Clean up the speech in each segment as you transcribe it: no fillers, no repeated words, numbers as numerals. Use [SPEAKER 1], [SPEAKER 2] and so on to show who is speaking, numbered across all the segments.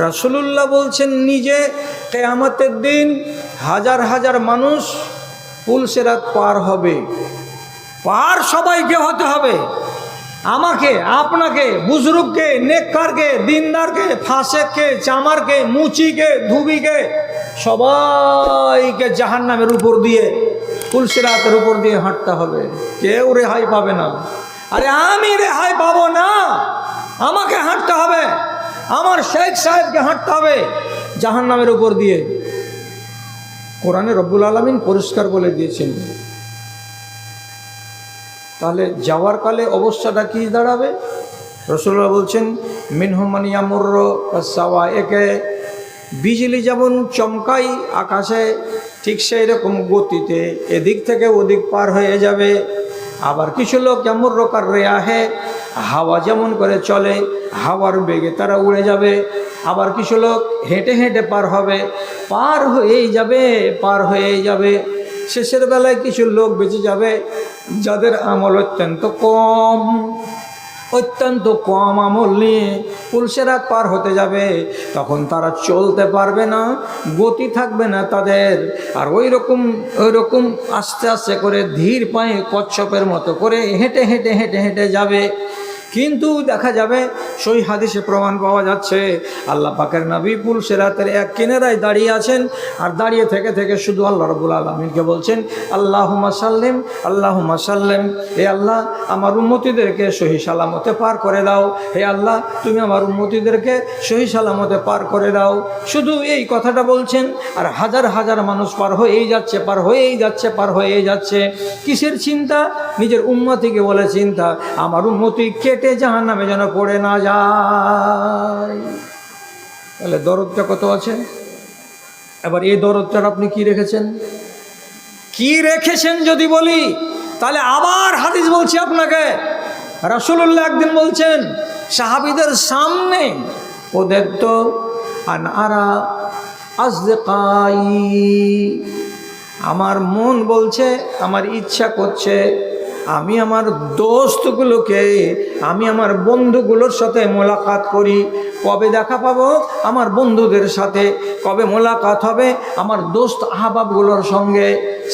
[SPEAKER 1] রাসূলুল্লাহ বলছেন নিজে কিয়ামতের দিন হাজার হাজার মানুষ পুলসিরাত পার হবে। পার সবাইকে হতে হবে, আমাকে, আপনাকে, বুজরুগকে, নেককারকে, দিনদারকে, ফাসেককে, চামারকে, মুচিকে, ধুবিকে, সবাইকে জাহান্নামের উপর দিয়ে, পুলসিরাতের উপর দিয়ে হাঁটতে হবে। কেউ রেহাই পাবে না। আরে আমি রেহাই পাবো না, আমাকে হাঁটতে হবে, আমার শেখ সাহেবকে হাঁটতে হবে জাহান্নামের উপর দিয়ে। কোরআনে রব্বুল আলামিন পরিষ্কার বলে দিয়েছেন। তাহলে যাওয়ার কালে অবস্থাটা কি দাঁড়াবে? রাসূলুল্লাহ বলছেন মিনহুম মান ইয়ামুররু কাসাওয়াইকে, বিজলি যেমন চমকাই আকাশে ঠিক সেই রকম গতিতে এদিক থেকে ওদিক পার হয়ে যাবে। আবার কিছু লোক ইয়ামুররু কাররিয়াহে, হাওয়া যেমন করে চলে হাওয়ার বেগে তারা উড়ে যাবে। আবার কিছু লোক হেঁটে হেঁটে পার হবে, পার হয়েই যাবে, পার হয়েই যাবে। শেষের বেলায় কিছু লোক বেঁচে যাবে যাদের আমল অত্যন্ত কম আমল নিয়ে পুলসিরাত পার হতে যাবে। তখন তারা চলতে পারবে না, গতি থাকবে না তাদের। আর ওই রকম আস্তে আস্তে করে ধীর পায়ে কচ্ছপের মতো করে হেঁটে হেঁটে হেঁটে হেঁটে যাবে। কিন্তু দেখা যাবে সহিহ হাদিসে প্রমাণ পাওয়া যাচ্ছে আল্লাহ পাকের নবী পুলসিরাতের এক কিনারায় দাঁড়িয়ে আছেন, আর দাঁড়িয়ে থেকে থেকে শুধু আল্লাহ রাব্বুল আলামিনকে বলছেন আল্লাহুম্মা সাল্লিম, আল্লাহুম্মা সাল্লিম। হে আল্লাহ, আমার উম্মতিদেরকে সহি সালামতে পার করে দাও। হে আল্লাহ, তুমি আমার উম্মতিদেরকে সহি সালামতে পার করে দাও। শুধু এই কথাটা বলছেন, আর হাজার হাজার মানুষ পার হয়েই যাচ্ছে, পার হয়েই যাচ্ছে, পার হয়েই যাচ্ছে। কিসের চিন্তা? নিজের উম্মতিকে বলে চিন্তা, আমার উম্মতি কেটে জাহান্নামে যেন পড়ে না যায়। তাহলে দরদটা কত আছে? এবার এই দরদটার আপনি কি রেখেছেন? কি রেখেছেন যদি বলি, তাহলে আবার হাদিস বলছি আপনাকে। রাসূলুল্লাহ একদিন বলছেন সাহাবীদের সামনে, ওদের তো আনারা আসদিকাই, আমার মন বলছে, আমার ইচ্ছা করছে আমি আমার দোস্তগুলোকে, আমি আমার বন্ধুগুলোর সাথে মোলাকাত করি। কবে দেখা পাবো? আমার বন্ধুদের সাথে। কবে মোলাকাত হবে? আমার দোস্ত আহবাবগুলোর সঙ্গে।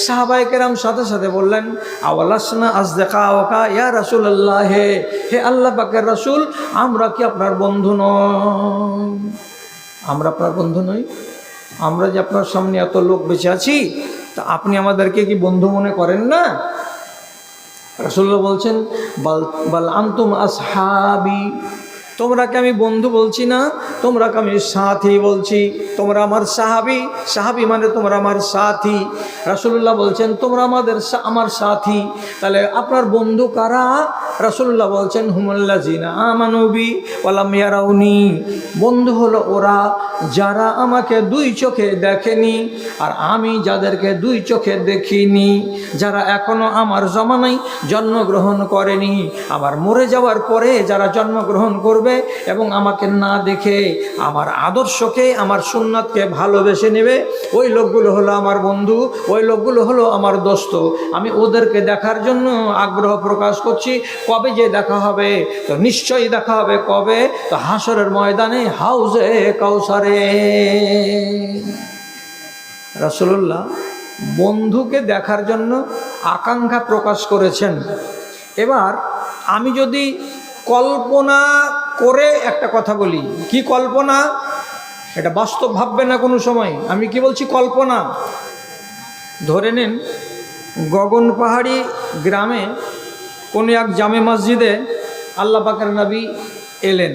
[SPEAKER 1] সাহাবায়ে কেরাম সাথে সাথে বললেন আওয়ালাসনা আসদিকাওকা ইয়া রাসূলুল্লাহ, হে আল্লাহ পাকের রাসূল, আমরা কি আপনার বন্ধু নই? আমরা আপনার বন্ধু নই? আমরা যে আপনার সামনে এত লোক বেঁচে আছি, তা আপনি আমাদেরকে কি বন্ধু মনে করেন না? রাসূলুল্লাহ বলছেন বাল আনতুম আসহাবি, তোমরাকে আমি বন্ধু বলছি না, তোমরাকে আমি সাথী বলছি। তোমরা আমার সাহাবি, সাহাবি মানে তোমরা আমার সাথী। রাসূলুল্লাহ বলছেন তোমরা আমার সাথী। তাহলে আপনার বন্ধু কারা? রাসূলুল্লাহ বলছেন হুমুল্লাযিনা আমানু বি ওয়া লাম ইয়ারাউনি, বন্ধু হলো ওরা যারা আমাকে দুই চোখে দেখেনি আর আমি যাদেরকে দুই চোখে দেখিনি, যারা এখনো আমার জমানায় জন্মগ্রহণ করেনি, আবার মরে যাওয়ার পরে যারা জন্মগ্রহণ করবে এবং আমাকে না দেখে আমার আদর্শকে, আমার সুন্নাতকে ভালোবেসে নেবে, ওই লোকগুলো হলো আমার বন্ধু, ওই লোকগুলো হলো আমার দোস্ত। আমি ওদেরকে দেখার জন্য আগ্রহ প্রকাশ করছি। কবে যে দেখা হবে? তো নিশ্চয়ই দেখা হবে। কবে? তো হাসরের ময়দানে, হাউজে কাউসারে। রাসূলুল্লাহ বন্ধুকে দেখার জন্য আকাঙ্ক্ষা প্রকাশ করেছেন। এবার আমি যদি কল্পনা করে একটা কথা বলি, কি কল্পনা? এটা বাস্তব ভাববে না কোনো সময়। আমি কি বলছি? কল্পনা। ধরে নিন গগন পাহাড়ি গ্রামে কোনো এক জামে মসজিদে আল্লাহ পাকের নবী এলেন।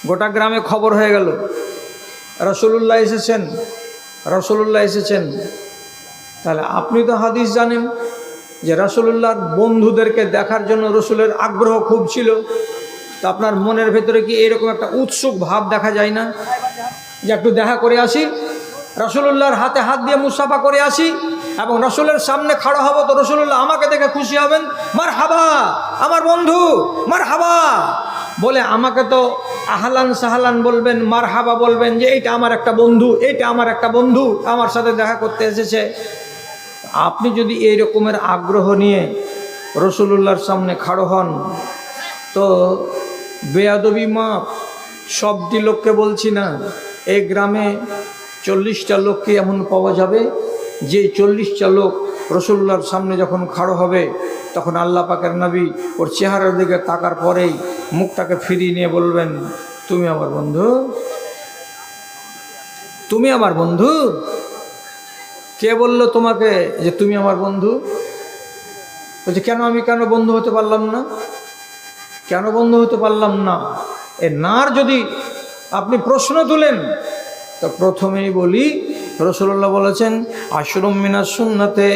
[SPEAKER 1] গোটা গ্রামে খবর হয়ে গেল রাসূলুল্লাহ এসেছেন, রাসূলুল্লাহ এসেছেন। তাহলে আপনি তো হাদিস জানেন যে রাসূলুল্লাহর বন্ধুদেরকে দেখার জন্য রসুলের আগ্রহ খুব ছিল। তা আপনার মনের ভেতরে কি এরকম একটা উৎসুক ভাব দেখা যায় না যে একটু দেখা করে আসি, রাসূলুল্লাহর হাতে হাত দিয়ে মুসাফা করে আসি এবং রসুলের সামনে খাড়া হব, তো রসুলুল্লাহ আমাকে দেখে খুশি হবেন, মারহাবা আমার বন্ধু, মারহাবা বলে আমাকে তো আহলান সাহলান বলবেন, মারহাবা বলবেন যে এইটা আমার একটা বন্ধু, এইটা আমার একটা বন্ধু আমার সাথে দেখা করতে এসেছে। আপনি যদি এই রকমের আগ্রহ নিয়ে রসুলুল্লাহর সামনে খাড়ো হন, তো বেয়াদবি মাপ, সবটি লোককে বলছি না, এই গ্রামে 40টা লোককে এমন পাওয়া যাবে যে 40টা লোক রসুল্লাহর সামনে যখন খাড়ো হবে তখন আল্লাহ পাকের নবী ওর চেহারার দিকে তাকার পরেই মুখটাকে ফিরিয়ে নিয়ে বলবেন, তুমি আমার বন্ধু, তুমি আমার বন্ধু। কে বললো তোমাকে যে তুমি আমার বন্ধু? বলছে কেন, আমি কেন বন্ধু হতে পারলাম না? কেন বন্ধু হতে পারলাম না? এ নার যদি আপনি প্রশ্ন তুলেন তো প্রথমেই বলি, রাসূলুল্লাহ বলেছেন আশরুম মিনাস সুন্নাতে,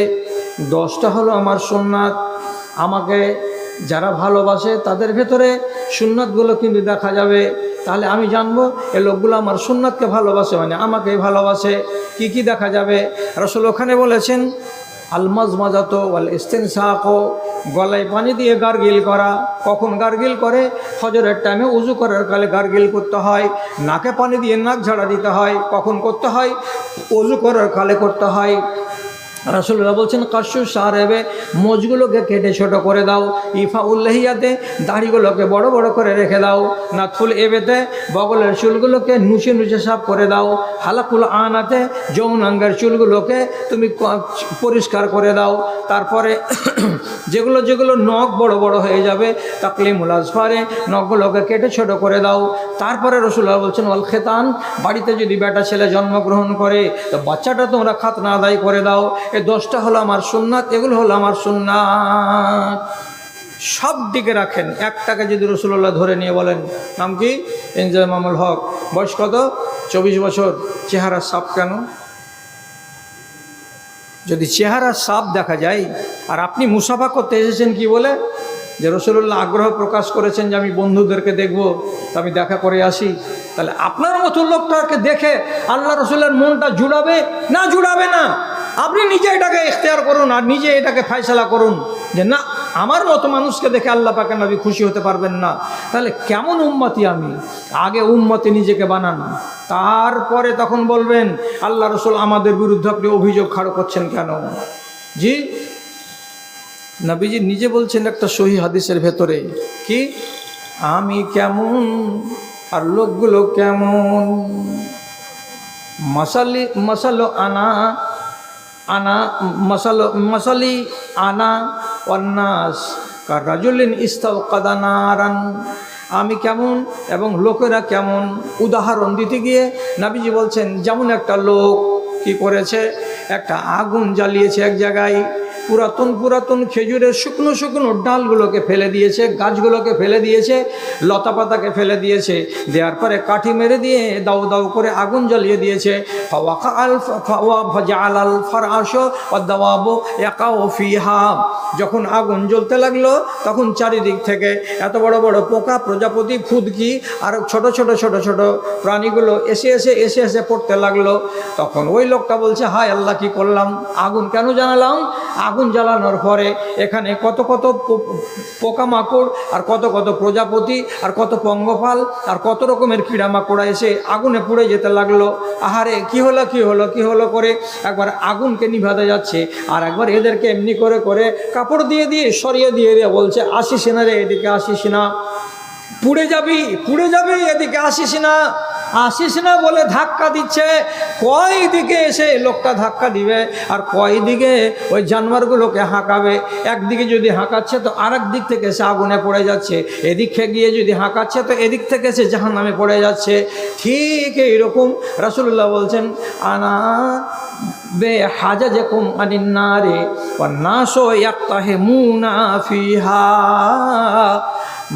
[SPEAKER 1] 10টা হলো আমার সুন্নাত। আমাকে যারা ভালোবাসে তাদের ভেতরে সুন্নাতগুলো কিন্তু দেখা যাবে, তাহলে আমি জানবো এই লোকগুলো আমার সুন্নাতকে ভালোবাসে, মানে আমাকেই ভালোবাসে। কি কি দেখা যাবে? রাসূল ওখানে বলেছেন আলমাজমাজাত ওয়াল ইস্তিনসাক, গলায় পানি দিয়ে গার্গিল করা। কখন গার্গিল করে? ফজরের টাইমে উজু করার কালে গার্গিল করতে হয়। নাকে পানি দিয়ে নাক ঝাড়া দিতে হয়। কখন করতে হয়? উজু করার কালে করতে হয়। রাসূলুল্লাহ বলছেন কাশু সারেবে, মোজগুলোকে কেটে ছোট করে দাও। ইফা উল্লাহিয়াতে, দাড়িগুলোকে বড় বড় করে রেখে দাও। নাতফুল এবেতে, বগলের চুলগুলোকে নুচে নুচে সাফ করে দাও। হালাকুল আনাতে, যৌনাঙ্গের চুলগুলোকে তুমি পরিষ্কার করে দাও। তারপরে যেগুলো যেগুলো নখ বড় বড় হয়ে যাবে, তাকলিমুল আজফারে, নখগুলোকে কেটে ছোট করে দাও। তারপরে রাসূলুল্লাহ বলছেন ওয়াল খেতান, বাড়িতে যদি বেটা ছেলে জন্মগ্রহণ করে তো বাচ্চাটা তোমরা খাতনা আদায় করে দাও। এই 10টা হলো আমার সুন্নাত, এগুলো হলো আমার সুন্নাত। সব দিকে রাখেন। একটাকে যদি রাসূলুল্লাহ ধরে নিয়ে বলেন, নাম কি? ইনজামামুল হক, বয়স কত? 24 বছর। চেহারা সাপ কেন? যদি চেহারা সাপ দেখা যায় আর আপনি মুসাফা করতে এসেছেন কি বলে? যে রাসূলুল্লাহ আগ্রহ প্রকাশ করেছেন যে আমি বন্ধুদেরকে দেখব, তা আমি দেখা করে আসি, তাহলে আপনার মতো লোকটাকে দেখে আল্লাহ রসুলের মনটা জুড়াবে না? জুড়াবে না। আপনি নিজে এটাকে ইখতিয়ার করুন আর নিজে এটাকে ফয়সালা করুন যে না, আমার মতো মানুষকে দেখে আল্লাহ পাকের নবী খুশি হতে পারবেন না। তাহলে কেমন উম্মতি আমি? আগে উম্মতি নিজেকে বানান, তারপরে তখন বলবেন আল্লাহ রসুল আমাদের বিরুদ্ধে আপনি অভিযোগ খাড়ো করছেন কেন? জি, নবীজি নিজে বলছেন একটা সহিহ হাদিসের ভেতরে, কি আমি কেমন আর লোকগুলো কেমন। মশালো আনা আনা মশালি আনা ওয়ান্নাস কারাজুলিন ইস্তাওকাদা নারান। আমি কেমন এবং লোকেরা কেমন, উদাহরণ দিতে গিয়ে নবীজি বলছেন যেমন একটা লোক কি করেছে, একটা আগুন জ্বালিয়েছে এক জায়গায়, পুরাতন পুরাতন খেজুরের শুকনো শুকনো ডালগুলোকে ফেলে দিয়েছে, গাছগুলোকে ফেলে দিয়েছে, লতা পাতাকে ফেলে দিয়েছে, দেওয়ার পরে কাঠি মেরে দিয়ে দাউ দাউ করে আগুন জ্বালিয়ে দিয়েছে। যখন আগুন জ্বলতে লাগলো তখন চারিদিক থেকে এত বড় বড় পোকা, প্রজাপতি, ফুদকি আর ছোট ছোট ছোট ছোট প্রাণীগুলো এসে এসে এসে এসে পড়তে লাগলো। তখন ওই লোকটা বলছে হায় আল্লাহ, কি করলাম? আগুন কেন জ্বালালাম? আগুন জ্বালানোর পরে এখানে কত কত পোকামাকড় আর কত কত প্রজাপতি আর কত পঙ্গপাল আর কত রকমের কীড়ামাকড়া এসে আগুনে পুড়ে যেতে লাগলো। আহারে কি হলো কি হলো কি হলো করে একবার আগুনকে নিভাতে যাচ্ছে আর একবার এদেরকে এমনি করে করে কাপড় দিয়ে দিয়ে সরিয়ে দিয়ে দিয়ে বলছে আসিস না রে, এদিকে আসিস না, পুড়ে যাবি পুড়ে যাবি, এদিকে আসিস না আসিস না বলে ধাক্কা দিচ্ছে। কয় দিকে এসে লোকটা ধাক্কা দিবে আর কয় দিকে ওই জানোয়ারগুলোকে হাঁকাবে। একদিকে যদি হাঁকাচ্ছে তো আরেক দিক থেকে এসে আগুনে পড়ে যাচ্ছে, এদিকে গিয়ে যদি হাঁকাচ্ছে তো এদিক থেকে এসে জাহান্নামে পড়ে যাচ্ছে। ঠিক এইরকম রাসূলুল্লাহ বলছেন আনা বে হাজা যেকুম আনিন নারে ওয়ান নাসু ইয়াক্তাহিমুনা ফিহা।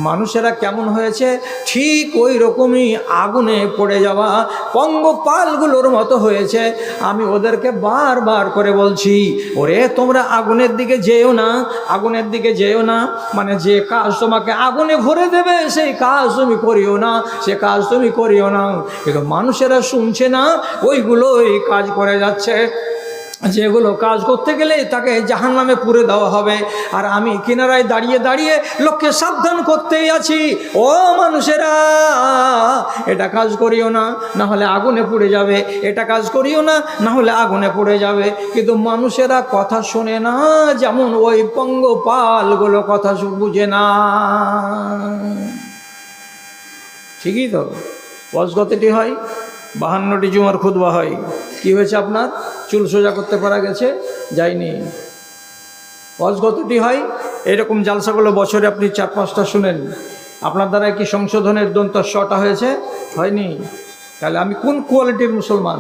[SPEAKER 1] মানুষেরা কেমন হয়েছে? ঠিক ওই রকমই আগুনে পড়ে যাওয়া পঙ্গপালগুলোর মতো হয়েছে। আমি ওদেরকে বারবার করে বলছি, ওরে তোমরা আগুনের দিকে যেও না, আগুনের দিকে যেও না, মানে যে কাজ তোমাকে আগুনে ভরে দেবে সেই কাজ তুমি করিও না, সে কাজ তুমি করিও না। কিন্তু মানুষেরা শুনছে না, ওইগুলোই কাজ করে যাচ্ছে, যেগুলো কাজ করতে গেলে তাকে জাহান্নামে পুরে দেওয়া হবে। আর আমি কিনারায় দাঁড়িয়ে দাঁড়িয়ে লোককে সাবধান করতেই আছি, ও মানুষেরা এটা কাজ করিও না, না হলে আগুনে পুড়ে যাবে, এটা কাজ করিও না, না হলে আগুনে পুড়ে যাবে। কিন্তু মানুষেরা কথা শোনে না, যেমন ওই পঙ্গপালগুলো কথা বুঝে না। ঠিকই তো, ওয়াজ কতটি হয়? 52টি জুমার খুতবা হয়। কি হয়েছে আপনার? চুল সোজা করতে পারা গেছে? যায়নি। ওয়াজ কতটি হয়? এরকম জালসাগুলো বছরে আপনি 4-5টা শুনেন, আপনার দ্বারা কি সংশোধনের দন্ত শটা হয়েছে? হয়নি। তাহলে আমি কোন কোয়ালিটির মুসলমান?